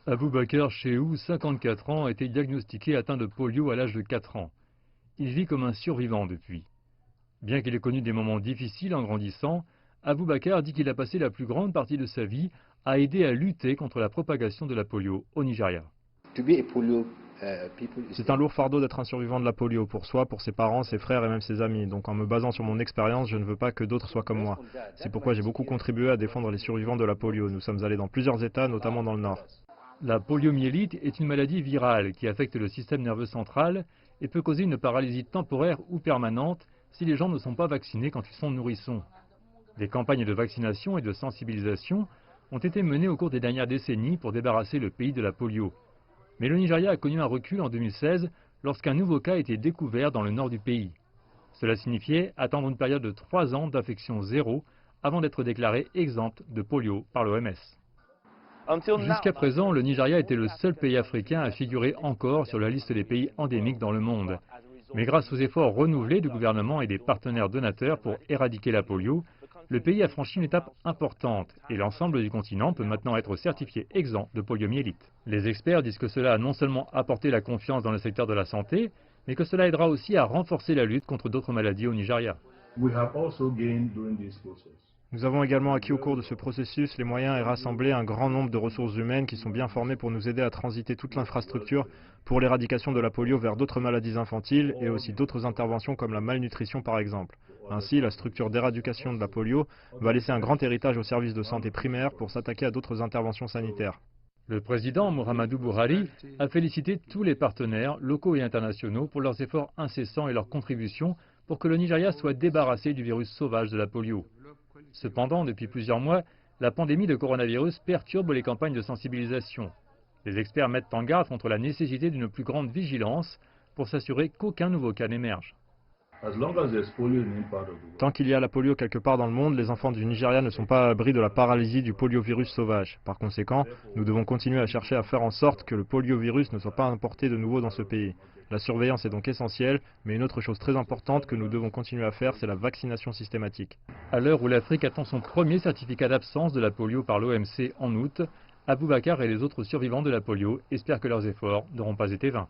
Aboubacar Chehou, 54 ans, a été diagnostiqué atteint de polio à l'âge de 4 ans. Il vit comme un survivant depuis. Bien qu'il ait connu des moments difficiles en grandissant, Aboubacar dit qu'il a passé la plus grande partie de sa vie à aider à lutter contre la propagation de la polio au Nigeria. C'est un lourd fardeau d'être un survivant de la polio pour soi, pour ses parents, ses frères et même ses amis. Donc en me basant sur mon expérience, je ne veux pas que d'autres soient comme moi. C'est pourquoi j'ai beaucoup contribué à défendre les survivants de la polio. Nous sommes allés dans plusieurs États, notamment dans le Nord. La poliomyélite est une maladie virale qui affecte le système nerveux central et peut causer une paralysie temporaire ou permanente si les gens ne sont pas vaccinés quand ils sont nourrissons. Des campagnes de vaccination et de sensibilisation ont été menées au cours des dernières décennies pour débarrasser le pays de la polio. Mais le Nigeria a connu un recul en 2016 lorsqu'un nouveau cas a été découvert dans le nord du pays. Cela signifiait attendre une période de 3 ans d'infection zéro avant d'être déclaré exempt de polio par l'OMS. Jusqu'à présent, le Nigeria était le seul pays africain à figurer encore sur la liste des pays endémiques dans le monde. Mais grâce aux efforts renouvelés du gouvernement et des partenaires donateurs pour éradiquer la polio, le pays a franchi une étape importante et l'ensemble du continent peut maintenant être certifié exempt de poliomyélite. Les experts disent que cela a non seulement apporté la confiance dans le secteur de la santé, mais que cela aidera aussi à renforcer la lutte contre d'autres maladies au Nigeria. Nous avons également acquis au cours de ce processus les moyens et rassemblé un grand nombre de ressources humaines qui sont bien formées pour nous aider à transiter toute l'infrastructure pour l'éradication de la polio vers d'autres maladies infantiles et aussi d'autres interventions comme la malnutrition par exemple. Ainsi, la structure d'éradication de la polio va laisser un grand héritage aux services de santé primaire pour s'attaquer à d'autres interventions sanitaires. Le président Muhammadu Buhari a félicité tous les partenaires locaux et internationaux pour leurs efforts incessants et leurs contributions pour que le Nigeria soit débarrassé du virus sauvage de la polio. Cependant, depuis plusieurs mois, la pandémie de coronavirus perturbe les campagnes de sensibilisation. Les experts mettent en garde contre la nécessité d'une plus grande vigilance pour s'assurer qu'aucun nouveau cas n'émerge. Tant qu'il y a la polio quelque part dans le monde, les enfants du Nigeria ne sont pas à l'abri de la paralysie du poliovirus sauvage. Par conséquent, nous devons continuer à chercher à faire en sorte que le poliovirus ne soit pas importé de nouveau dans ce pays. La surveillance est donc essentielle, mais une autre chose très importante que nous devons continuer à faire, c'est la vaccination systématique. À l'heure où l'Afrique attend son premier certificat d'absence de la polio par l'OMC en août, Aboubacar et les autres survivants de la polio espèrent que leurs efforts n'auront pas été vains.